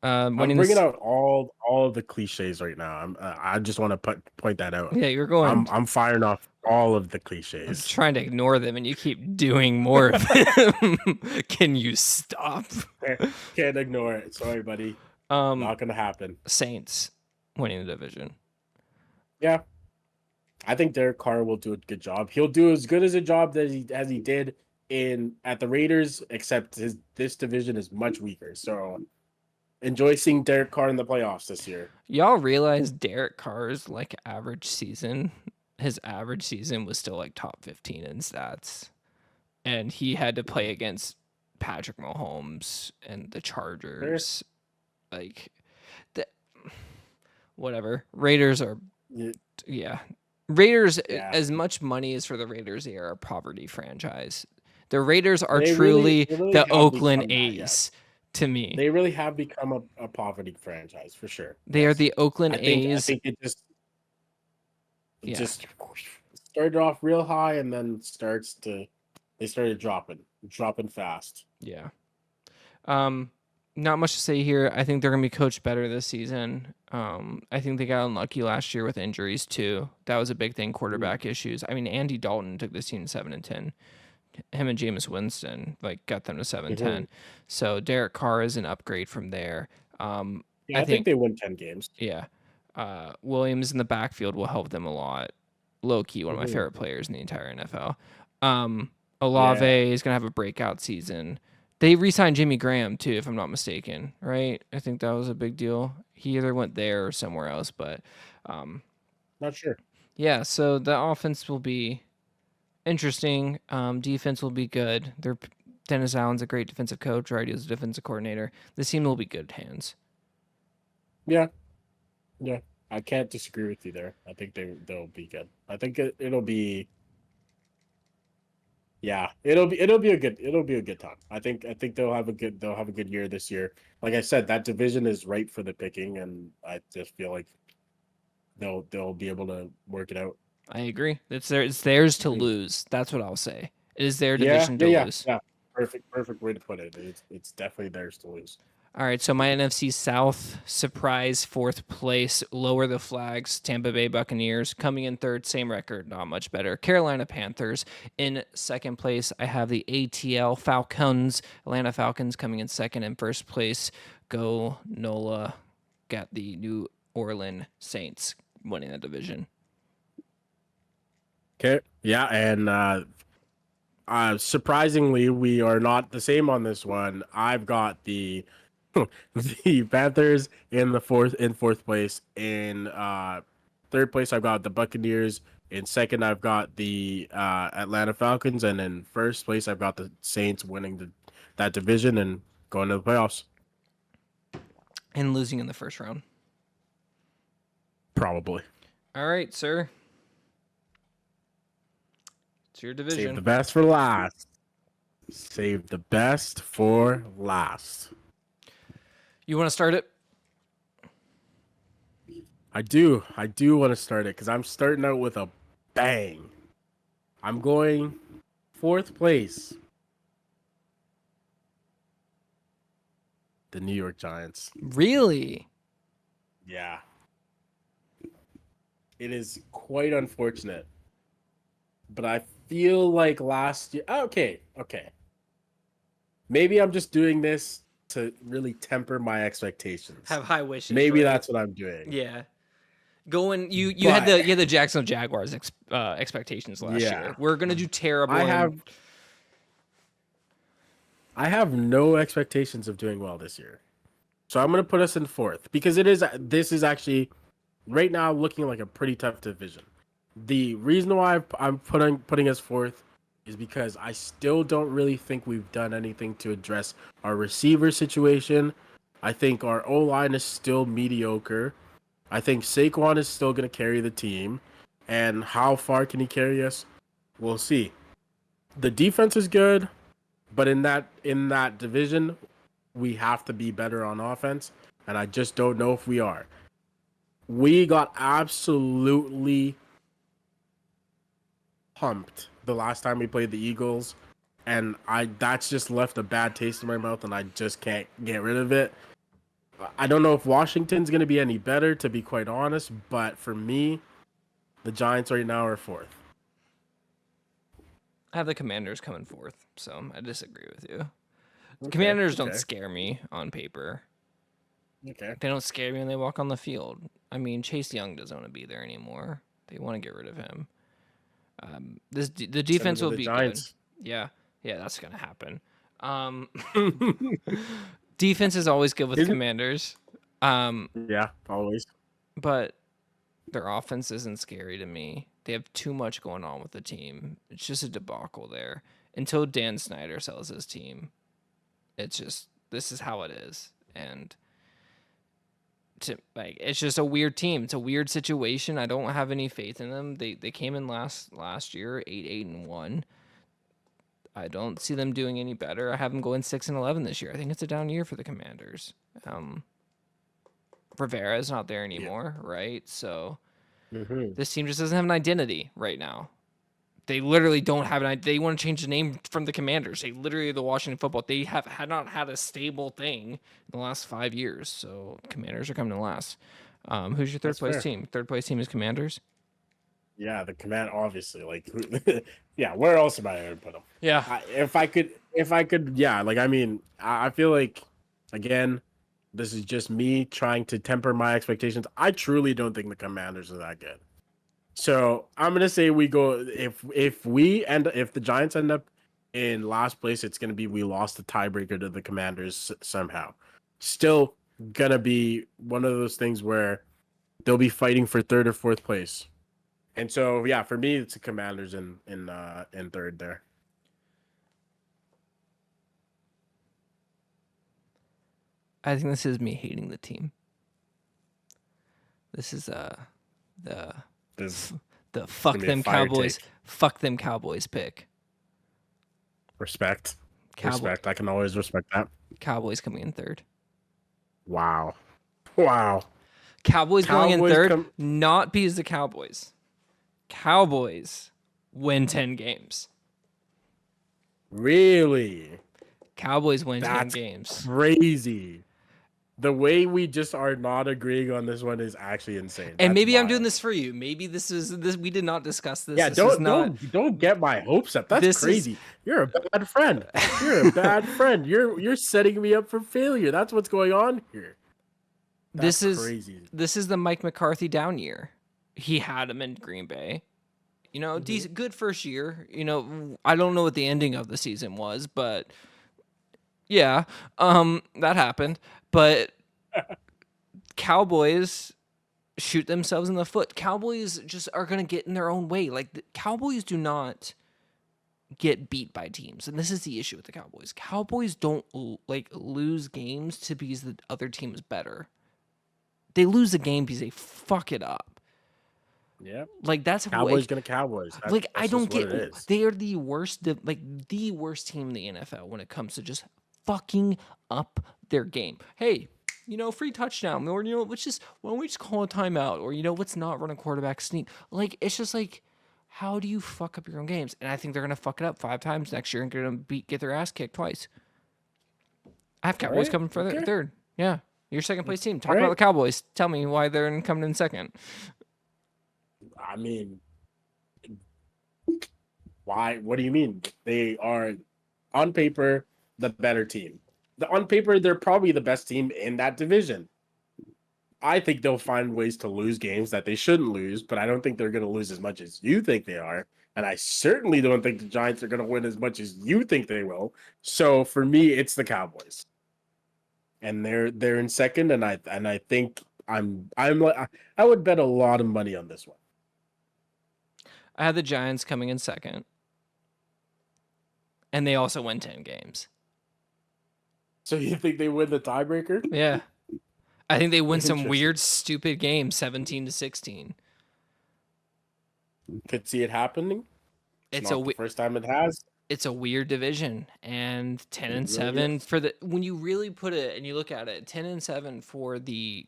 Speaker 1: I'm bringing out all of the cliches right now. I just want to point that out.
Speaker 2: Yeah, you're going.
Speaker 1: I'm firing off all of the
Speaker 2: I'm
Speaker 1: cliches.
Speaker 2: trying to ignore them, and you keep doing more of them. Can you stop?
Speaker 1: Can't ignore it. Sorry, buddy. Not gonna happen.
Speaker 2: Saints winning the division.
Speaker 1: Yeah, I think Derek Carr will do a good job. He'll do as good as a job as he did at the Raiders, except this division is much weaker. So enjoy seeing Derek Carr in the playoffs this year.
Speaker 2: Y'all realize Derek Carr's average season? His average season was still top 15 in stats, and he had to play against Patrick Mahomes and the Chargers. Whatever. Raiders are, yeah. Raiders, as much money as for the Raiders, they are a poverty franchise. The Raiders are truly the Oakland A's. To me,
Speaker 1: they really have become a poverty franchise for sure.
Speaker 2: They are the Oakland A's.
Speaker 1: I think it just started off real high and then they started dropping fast.
Speaker 2: Yeah. Not much to say here. I think they're gonna be coached better this season. I think they got unlucky last year with injuries too. That was a big thing. Quarterback issues. I mean, Andy Dalton took this team 7-10. Him and Jameis Winston got them to 7-10. So Derek Carr is an upgrade from there.
Speaker 1: I think they win 10 games.
Speaker 2: Yeah. Williams in the backfield will help them a lot. Low key, one of my favorite players in the entire NFL. Olave is gonna have a breakout season. They re-signed Jimmy Graham too, if I'm not mistaken, right? I think that was a big deal. He either went there or somewhere else, but
Speaker 1: not sure.
Speaker 2: Yeah, so the offense will be interesting. Defense will be good. Dennis Allen's a great defensive coach, right? He's a defensive coordinator. This team will be good hands.
Speaker 1: Yeah. I can't disagree with you there. I think they'll be good. I think it'll be. Yeah, it'll be a good time. I think they'll have a good year this year. Like I said, that division is ripe for the picking, and I just feel like they'll be able to work it out.
Speaker 2: I agree. It's theirs to
Speaker 1: Mhm.
Speaker 2: lose. That's what I'll say. It is their
Speaker 1: Yeah,
Speaker 2: division
Speaker 1: yeah,
Speaker 2: to
Speaker 1: yeah,
Speaker 2: lose.
Speaker 1: yeah. Perfect way to put it. It's definitely theirs to lose.
Speaker 2: All right, so my NFC South surprise fourth place, lower the flags, Tampa Bay Buccaneers coming in third, same record, not much better. Carolina Panthers in second place. I have the ATL Falcons, Atlanta Falcons coming in second, and first place. Go Nola, got the New Orleans Saints winning the division.
Speaker 1: Okay. Yeah, and surprisingly, we are not the same on this one. I've got the the Panthers in fourth place. In third place, I've got the Buccaneers. In second, I've got the Atlanta Falcons, and in first place, I've got the Saints winning that division and going to the playoffs.
Speaker 2: And losing in the first round.
Speaker 1: Probably.
Speaker 2: All right, sir. It's your
Speaker 1: Save the
Speaker 2: division.
Speaker 1: best for last. Save the best for last.
Speaker 2: You want to start it?
Speaker 1: I do. I do want to start it because I'm starting out with a bang. I'm going fourth place. The New York Giants.
Speaker 2: Really?
Speaker 1: Yeah. It is quite unfortunate. But I feel like last year. Okay. Maybe I'm just doing this to really temper my expectations.
Speaker 2: Have high wishes.
Speaker 1: Maybe
Speaker 2: right?
Speaker 1: that's what I'm doing.
Speaker 2: Yeah. Going you had
Speaker 1: But-
Speaker 2: the Jacksonville Jaguars expectations last
Speaker 1: Yeah.
Speaker 2: year. We're gonna do terrible.
Speaker 1: I have no expectations of doing well this year. So I'm gonna put us in fourth because this is actually right now looking like a pretty tough division. The reason why I'm putting us fourth is because I still don't really think we've done anything to address our receiver situation. I think our O line is still mediocre. I think Saquon is still gonna carry the team, and how far can he carry us? We'll see. The defense is good, but in that division, we have to be better on offense, and I just don't know if we are. We got absolutely pumped the last time we played the Eagles, and that's just left a bad taste in my mouth, and I just can't get rid of it. I don't know if Washington's going to be any better, to be quite honest, but for me, the Giants right now are fourth.
Speaker 2: I have the Commanders coming fourth, so I disagree with you.
Speaker 1: Okay,
Speaker 2: Commanders don't
Speaker 1: okay,
Speaker 2: scare me on paper.
Speaker 1: okay.
Speaker 2: They don't scare me when they walk on the field. I mean, Chase Young doesn't want to be there anymore. They want to get rid of him. The defense will
Speaker 1: the
Speaker 2: be
Speaker 1: Giants.
Speaker 2: good. Yeah, that's gonna happen. Um, defense is always good with
Speaker 1: Isn't-
Speaker 2: Commanders,
Speaker 1: Yeah, always.
Speaker 2: but their offense isn't scary to me. They have too much going on with the team. It's just a debacle there. Until Dan Snyder sells his team, it's just this is how it is, and it's just a weird team. It's a weird situation. I don't have any faith in them. They came in last year 8-1. I don't see them doing any better. I have them going 6-11 this year. I think it's a down year for the Commanders. Rivera is not there anymore, right? So this team just doesn't have an identity right now. They literally don't have an. They want to change the name from the Commanders. They literally the Washington Football. They had not had a stable thing in the last 5 years. So Commanders are coming in last. Who's your third
Speaker 1: That's
Speaker 2: place
Speaker 1: fair.
Speaker 2: team? Third place team is Commanders.
Speaker 1: Yeah, the command obviously yeah. Where else am I going to put them?
Speaker 2: Yeah,
Speaker 1: If I could, yeah. Like I mean, I feel like again, this is just me trying to temper my expectations. I truly don't think the Commanders are that good. So I'm gonna say we go if the Giants end up in last place, it's gonna be we lost the tiebreaker to the Commanders somehow. Still gonna be one of those things where they'll be fighting for third or fourth place. And so yeah, for me it's the Commanders in third there.
Speaker 2: I think this is me hating the team. This is the
Speaker 1: There's
Speaker 2: fuck
Speaker 1: gonna be a
Speaker 2: them
Speaker 1: fire
Speaker 2: Cowboys.
Speaker 1: take.
Speaker 2: Fuck them Cowboys pick.
Speaker 1: Respect. Respect. I can always respect that.
Speaker 2: Cowboys coming in third.
Speaker 1: Wow.
Speaker 2: Cowboys going in
Speaker 1: Cowboys
Speaker 2: third, not because the Cowboys. Cowboys win 10 games.
Speaker 1: Really?
Speaker 2: Cowboys win 10
Speaker 1: That's
Speaker 2: games.
Speaker 1: crazy. The way we just are not agreeing on this one is actually insane.
Speaker 2: And
Speaker 1: That's
Speaker 2: maybe I'm doing
Speaker 1: wild.
Speaker 2: this for you. Maybe this is this. We did not discuss this.
Speaker 1: Yeah,
Speaker 2: This is not.
Speaker 1: don't get my hopes up. That's
Speaker 2: This is
Speaker 1: crazy. You're a bad friend. You're a bad friend. You're setting me up for failure. That's what's going on here. That's crazy.
Speaker 2: this is the Mike McCarthy down year. He had him in Green Bay. You know, decent, good first year. You know, I don't know what the ending of the season was, but yeah, that happened. But Cowboys shoot themselves in the foot. Cowboys just are going to get in their own way. Like the Cowboys do not get beat by teams, and this is the issue with the Cowboys. Cowboys don't like lose games to because the other team is better. They lose the game because they fuck it up.
Speaker 1: Yeah.
Speaker 2: Like that's
Speaker 1: Cowboys
Speaker 2: like,
Speaker 1: gonna Cowboys.
Speaker 2: like I
Speaker 1: That's
Speaker 2: don't
Speaker 1: just what
Speaker 2: get.
Speaker 1: it is.
Speaker 2: They are the worst, like the worst team in the NFL when it comes to just fucking up their game. Hey, you know, free touchdown, or you know, why don't we just call a timeout, or you know, let's not run a quarterback sneak. Like it's just like, how do you fuck up your own games? And I think they're gonna fuck it up 5 times next year and get their ass kicked twice. I have Cowboys
Speaker 1: right,
Speaker 2: coming for
Speaker 1: okay.
Speaker 2: third. Yeah, your second place team. Talk
Speaker 1: All
Speaker 2: about
Speaker 1: right.
Speaker 2: the Cowboys. Tell me why they're coming in second.
Speaker 1: I mean, why? What do you mean? They are on paper the better team. On paper, they're probably the best team in that division. I think they'll find ways to lose games that they shouldn't lose, but I don't think they're going to lose as much as you think they are. And I certainly don't think the Giants are going to win as much as you think they will. So for me, it's the Cowboys, and they're in second. And I think I'm like I would bet a lot of money on this one.
Speaker 2: I had the Giants coming in second, and they also win 10 games.
Speaker 1: So you think they win the tiebreaker?
Speaker 2: Yeah. I think they win some
Speaker 1: Interesting.
Speaker 2: weird, stupid game, 17-16.
Speaker 1: Could see it happening.
Speaker 2: It's
Speaker 1: Not the first time it has.
Speaker 2: it's a weird division, and 10 and
Speaker 1: It really
Speaker 2: 7
Speaker 1: is.
Speaker 2: for the when you really put it and you look at it, 10 and 7 for the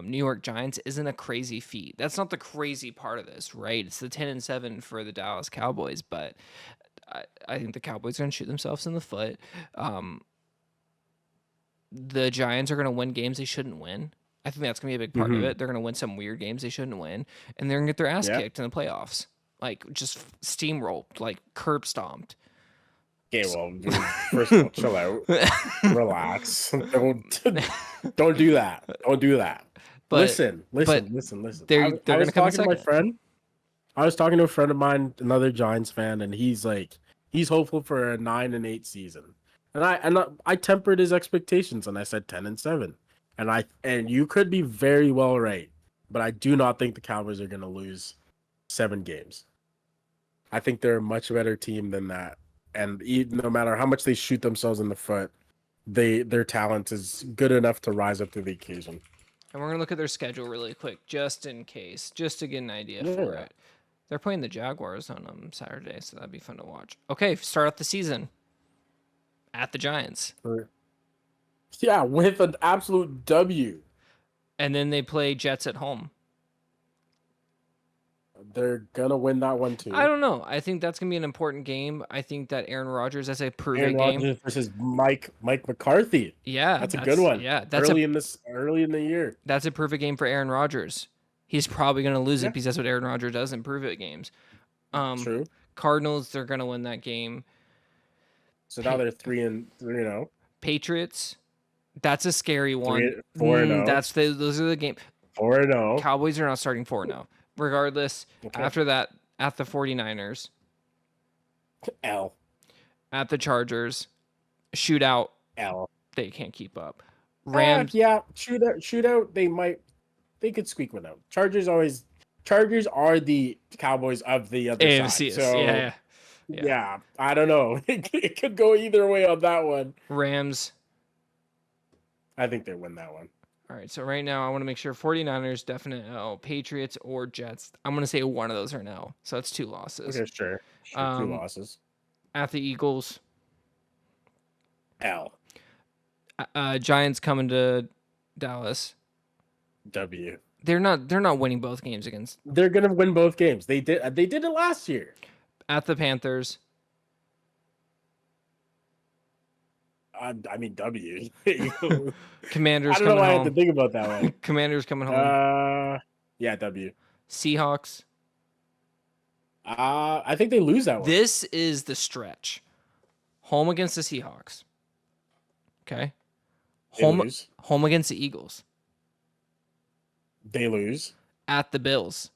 Speaker 2: New York Giants isn't a crazy feat. That's not the crazy part of this, right? It's the 10 and 7 for the Dallas Cowboys, but I think the Cowboys are going to shoot themselves in the foot. The Giants are going to win games they shouldn't win. I think that's going to be a big part of it. They're going to win some weird games they shouldn't win, and they're going to get their ass
Speaker 1: Yeah.
Speaker 2: kicked in the playoffs. Like, just steamrolled, like, curb stomped.
Speaker 1: Okay, well, dude, first of all, chill out. Relax. Don't do that. Don't do that.
Speaker 2: But
Speaker 1: Listen.
Speaker 2: they're
Speaker 1: I
Speaker 2: gonna
Speaker 1: was
Speaker 2: come in
Speaker 1: talking to my
Speaker 2: second.
Speaker 1: friend. I was talking to a friend of mine, another Giants fan, and he's hopeful for a 9-8 season. And I tempered his expectations, and I said 10 and 7. And you could be very well right, but I do not think the Cowboys are going to lose 7 games. I think they're a much better team than that. And no matter how much they shoot themselves in the foot, their talent is good enough to rise up to the occasion.
Speaker 2: And we're going to look at their schedule really quick, just in case, just to get an idea
Speaker 1: Yeah.
Speaker 2: for it. They're playing the Jaguars on Saturday, so that'd be fun to watch. Okay, start off the season at the Giants.
Speaker 1: Yeah, with an absolute W.
Speaker 2: And then they play Jets at home.
Speaker 1: They're gonna win that one too.
Speaker 2: I don't know. I think that's gonna be an important game. I think that Aaron Rodgers, that's a prove
Speaker 1: Aaron
Speaker 2: it game.
Speaker 1: Rodgers versus Mike McCarthy.
Speaker 2: Yeah,
Speaker 1: That's a good one.
Speaker 2: Yeah, that's
Speaker 1: early in the year.
Speaker 2: That's a perfect game for Aaron Rodgers. He's probably gonna lose
Speaker 1: Yeah.
Speaker 2: it because that's what Aaron Rodgers does in prove it games.
Speaker 1: True.
Speaker 2: Cardinals, they're gonna win that game.
Speaker 1: So now they're 3-0.
Speaker 2: Patriots, that's a scary one.
Speaker 1: 4-0.
Speaker 2: Those are the game.
Speaker 1: 4-0.
Speaker 2: Cowboys are not starting 4-0. Regardless,
Speaker 1: Okay.
Speaker 2: after that, at the 49ers,
Speaker 1: L.
Speaker 2: at the Chargers, shootout,
Speaker 1: L.
Speaker 2: they can't keep up. Rams,
Speaker 1: Yeah, shootout. They could squeak one out. Chargers are the Cowboys of the other
Speaker 2: AFC.
Speaker 1: side. So yeah, I don't know. It could go either way on that one.
Speaker 2: Rams.
Speaker 1: I think they win that one.
Speaker 2: All right, so right now I want to make sure 49ers, definite L, Patriots or Jets. I'm going to say one of those are no. So that's 2 losses.
Speaker 1: Okay, sure. 2 losses.
Speaker 2: At the Eagles,
Speaker 1: L.
Speaker 2: Giants coming to Dallas.
Speaker 1: W.
Speaker 2: They're not winning both games against
Speaker 1: They're gonna win both games. They did. They did it last year.
Speaker 2: at the Panthers.
Speaker 1: I mean, W. I don't
Speaker 2: Commanders
Speaker 1: know
Speaker 2: coming
Speaker 1: why I had to
Speaker 2: home.
Speaker 1: think about that one.
Speaker 2: Commanders coming home.
Speaker 1: Yeah, W.
Speaker 2: Seahawks.
Speaker 1: I think they lose that one.
Speaker 2: This is the stretch. Home against the Seahawks. Okay.
Speaker 1: They lose.
Speaker 2: Home against the Eagles.
Speaker 1: They lose.
Speaker 2: At the Bills.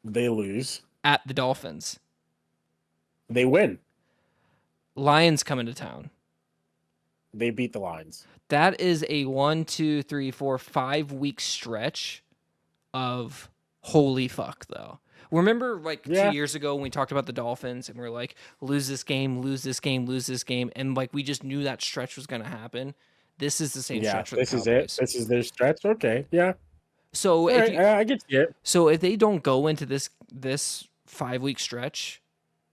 Speaker 1: They lose.
Speaker 2: At the Dolphins.
Speaker 1: They win.
Speaker 2: Lions coming to town.
Speaker 1: They beat the Lions.
Speaker 2: That is a 1, 2, 3, 4, 5 week stretch of holy fuck, though. Remember, like 2 years ago when we talked about the Dolphins and we're like, lose this game, lose this game, lose this game, and like we just knew that stretch was going to happen. This is the same stretch for the Cowboys.
Speaker 1: This is it. This is their stretch. Okay, yeah.
Speaker 2: So
Speaker 1: I get it.
Speaker 2: So if they don't go into this 5 week stretch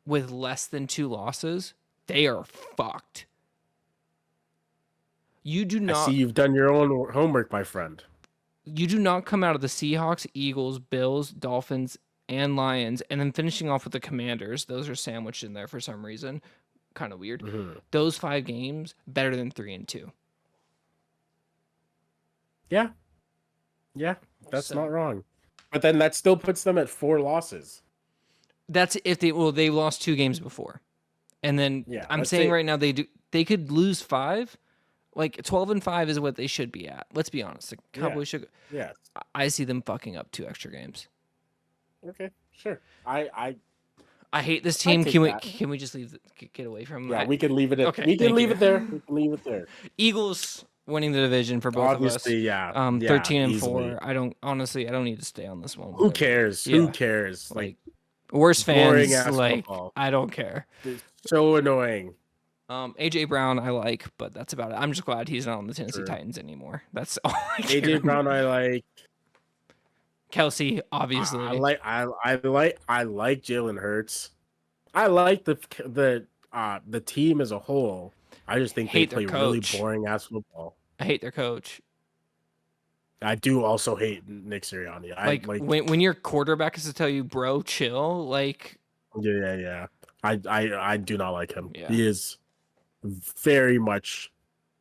Speaker 2: with less than 2 losses, they are fucked. You do not.
Speaker 1: I see you've done your own homework, my friend.
Speaker 2: You do not come out of the Seahawks, Eagles, Bills, Dolphins, and Lions, and then finishing off with the Commanders. Those are sandwiched in there for some reason. Kind of weird. Mm-hmm. Those 5 games better than 3-2.
Speaker 1: Yeah. Yeah, that's not wrong. But then that still puts them at 4 losses.
Speaker 2: That's if they lost 2 games before. And then I'm saying right now they could lose 5. Like 12-5 is what they should be at. Let's be honest. The Cowboys should.
Speaker 1: Yeah.
Speaker 2: I see them fucking up 2 extra games.
Speaker 1: Okay, sure. I
Speaker 2: hate this team. Can we just get away from?
Speaker 1: Yeah, we can leave it.
Speaker 2: Okay,
Speaker 1: we can leave it there. We can leave it there.
Speaker 2: Eagles winning the division for both of us.
Speaker 1: Yeah.
Speaker 2: 13-4. I don't need to stay on this one.
Speaker 1: Who cares? Yeah. Who cares?
Speaker 2: Like worst fans. Like football. I don't care.
Speaker 1: It's so annoying.
Speaker 2: AJ Brown I like, but that's about it. I'm just glad he's not on the Tennessee Titans anymore. That's all I care.
Speaker 1: AJ Brown I like.
Speaker 2: Kelsey, obviously.
Speaker 1: I like Jalen Hurts. I like the team as a whole. I just think they play really boring ass football.
Speaker 2: I hate their coach.
Speaker 1: I do also hate Nick Sirianni.
Speaker 2: When your quarterback is to tell you, bro, chill. Like,
Speaker 1: yeah. I do not like him.
Speaker 2: Yeah.
Speaker 1: He is very much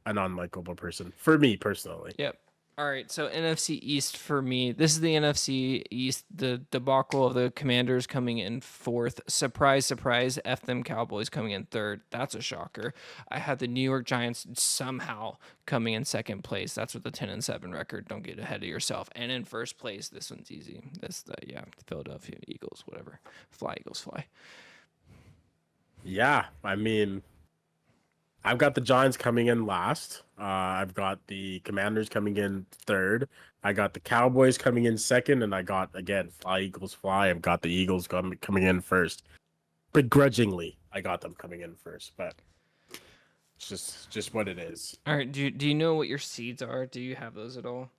Speaker 1: an unlikable person for me personally.
Speaker 2: Yep. All right, so NFC East for me. This is the NFC East, the debacle of the Commanders coming in 4th. Surprise, surprise, F them Cowboys coming in 3rd. That's a shocker. I had the New York Giants somehow coming in 2nd place. That's with the 10-7 record. Don't get ahead of yourself. And in 1st place, this one's easy. Philadelphia Eagles, whatever. Fly, Eagles, fly.
Speaker 1: Yeah, I mean, I've got the Giants coming in last. I've got the Commanders coming in 3rd. I got the Cowboys coming in 2nd, and I got, again, fly, Eagles, fly. I've got the Eagles coming in 1st. Begrudgingly, I got them coming in 1st, but it's just what it is.
Speaker 2: All right, do you know what your seeds are? Do you have those at all?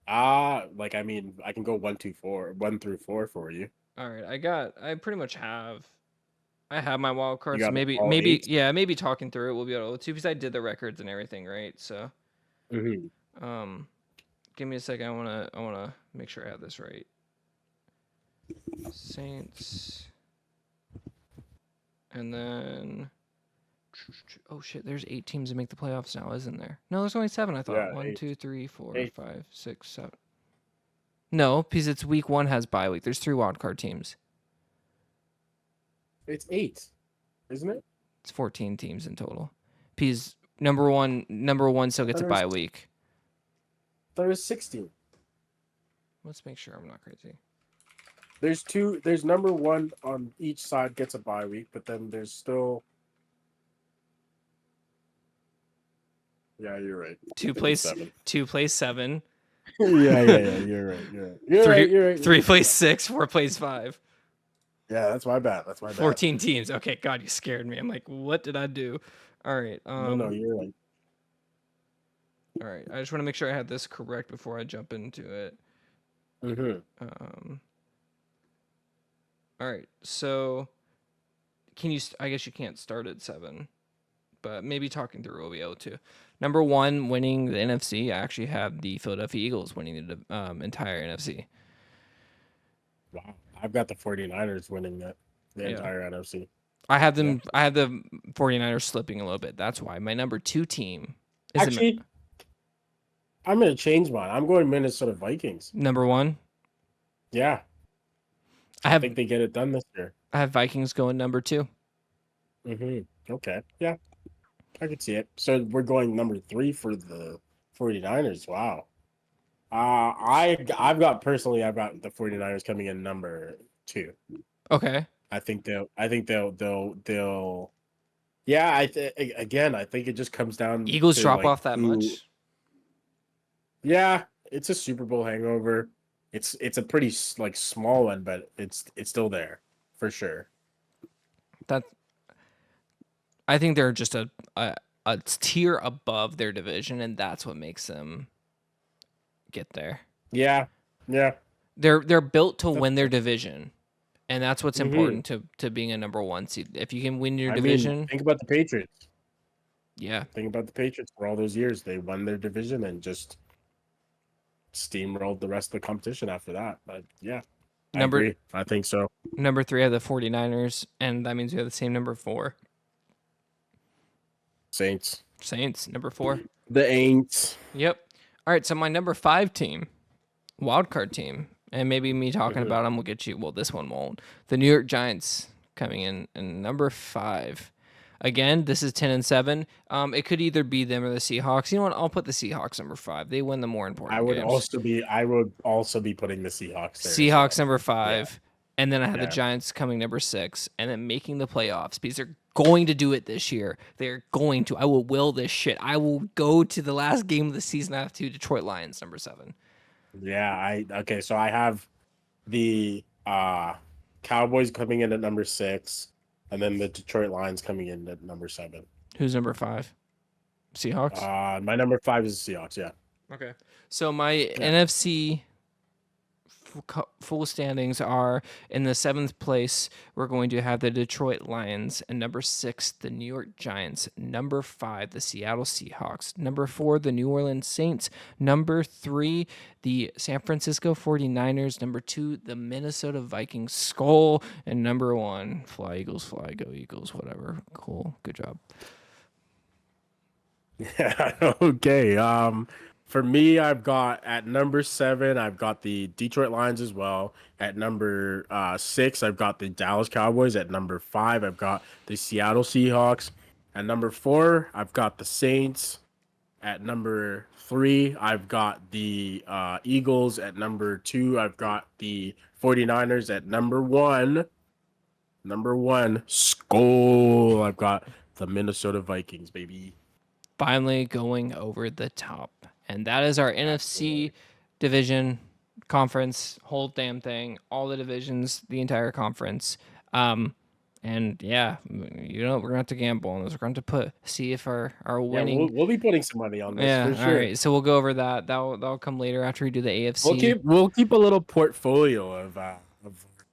Speaker 1: I mean, I can go 1 through 4 for you.
Speaker 2: All right, I pretty much have. I have my wild cards. So maybe talking through it we'll be able to, because I did the records and everything, right? So, give me a second. I wanna make sure I have this right. Saints, and then, oh shit, there's 8 teams that make the playoffs now, isn't there? No, there's only 7. I thought 1, 2, 3, 4, 5, 6, 7. No, because it's week 1 has bye week. There's 3 wild card teams.
Speaker 1: It's 8, isn't it?
Speaker 2: It's 14 teams in total. Because number one still gets a bye week.
Speaker 1: There is 16.
Speaker 2: Let's make sure I'm not crazy.
Speaker 1: There's 2. There's number 1 on each side gets a bye week, but then there's still. Yeah, you're right.
Speaker 2: 2 plays 7. 2 plays 7.
Speaker 1: Yeah. You're right.
Speaker 2: 3 plays 6. 4 plays 5.
Speaker 1: Yeah, that's my bad.
Speaker 2: 14 teams. Okay, God, you scared me. I'm like, what did I do? All right.
Speaker 1: No, you're right.
Speaker 2: All right. I just want to make sure I had this correct before I jump into it. All right. So, I guess you can't start at 7 but maybe talking through we'll be able to. Number 1 winning the NFC, I actually have the Philadelphia Eagles winning the entire NFC.
Speaker 1: Wow. I've got the 49ers winning the
Speaker 2: Yeah.
Speaker 1: entire NFC.
Speaker 2: I have them. I have the 49ers slipping a little bit. That's why my number 2 team is
Speaker 1: Actually, I'm going to change mine. I'm going Minnesota Vikings.
Speaker 2: number 1.
Speaker 1: Yeah. I think they get it done this year.
Speaker 2: I have Vikings going number 2.
Speaker 1: Okay. Yeah. I could see it. So we're going number 3 for the 49ers. Wow. I've got the 49ers coming in number 2.
Speaker 2: Okay.
Speaker 1: I think they'll yeah, I think it just comes down
Speaker 2: Eagles
Speaker 1: to,
Speaker 2: drop
Speaker 1: like,
Speaker 2: off that much.
Speaker 1: Yeah, it's a Super Bowl hangover. It's a pretty like small one, but it's still there for sure.
Speaker 2: I think they're just a tier above their division, and that's what makes them get there.
Speaker 1: Yeah.
Speaker 2: They're built to win their division, and that's what's important to being a number 1 seed. If you can win your division,
Speaker 1: think about the Patriots.
Speaker 2: Yeah.
Speaker 1: Think about the Patriots for all those years. They won their division and just steamrolled the rest of the competition after that. But yeah, I agree. I think so.
Speaker 2: Number 3 are the 49ers, and that means we have the same number 4.
Speaker 1: Saints,
Speaker 2: number 4.
Speaker 1: The Aints.
Speaker 2: Yep. All right, so my number 5 team, wildcard team, and maybe me talking about them will get you. Well, this one won't. The New York Giants coming in number 5. Again, this is 10-7. It could either be them or the Seahawks. You know what? I'll put the Seahawks number 5. They win the more important games.
Speaker 1: I would also be putting the Seahawks there.
Speaker 2: Seahawks number 5. And then I have the Giants coming number 6, and then making the playoffs because they're going to do it this year. They're going to. I will will this shit. I will go to the last game of the season. I have to Detroit Lions number 7.
Speaker 1: Yeah, okay. So I have the Cowboys coming in at number 6, and then the Detroit Lions coming in at number 7.
Speaker 2: Who's number 5? Seahawks.
Speaker 1: My number 5 is the Seahawks. Yeah.
Speaker 2: Okay. So my NFC full standings are in the 7th place. We're going to have the Detroit Lions, and number 6, the New York Giants. Number 5, the Seattle Seahawks. Number 4, the New Orleans Saints. Number 3, the San Francisco 49ers. Number 2, the Minnesota Vikings. Skull. And number 1, fly Eagles, fly, go Eagles, whatever. Cool. Good job.
Speaker 1: Yeah. Okay. For me, I've got at number 7, I've got the Detroit Lions as well. At number 6, I've got the Dallas Cowboys. At number 5, I've got the Seattle Seahawks. At number 4, I've got the Saints. At number 3, I've got the Eagles. At number 2, I've got the 49ers. At number 1, skull, I've got the Minnesota Vikings, baby.
Speaker 2: Finally going over the top. And that is our NFC division conference, whole damn thing, all the divisions, the entire conference. And yeah, you know, we're going to have to gamble on this. We're going to see if our winning.
Speaker 1: Yeah, we'll be putting some money on this for sure.
Speaker 2: All right, so we'll go over that. That'll come later after we do the AFC.
Speaker 1: We'll keep a little portfolio of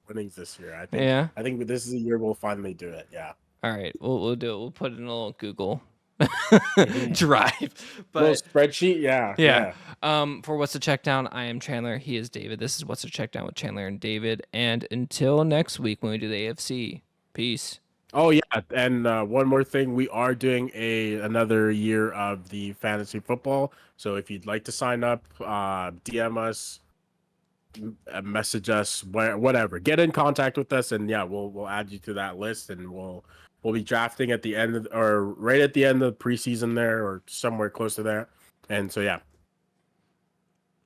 Speaker 1: winnings this year. I think.
Speaker 2: Yeah.
Speaker 1: I think this is the year we'll finally do it. Yeah.
Speaker 2: All right, we'll do it. We'll put it in a little Google drive, but
Speaker 1: little spreadsheet. Yeah.
Speaker 2: For What's the Check Down, I am Chandler. He is David. This is What's the Check Down with Chandler and David. And until next week when we do the AFC, peace.
Speaker 1: Oh yeah, and one more thing, we are doing another year of the fantasy football. So if you'd like to sign up, DM us, message us, whatever. Get in contact with us, and yeah, we'll add you to that list, and we'll be drafting at the end or right at the end of the preseason there, or somewhere close to there. And so yeah,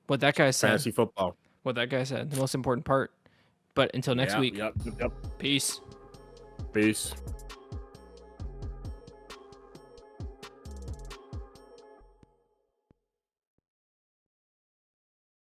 Speaker 2: what that guy said.
Speaker 1: Fantasy football.
Speaker 2: What that guy said. The most important part. But until next week.
Speaker 1: Yep.
Speaker 2: Peace.
Speaker 1: Peace.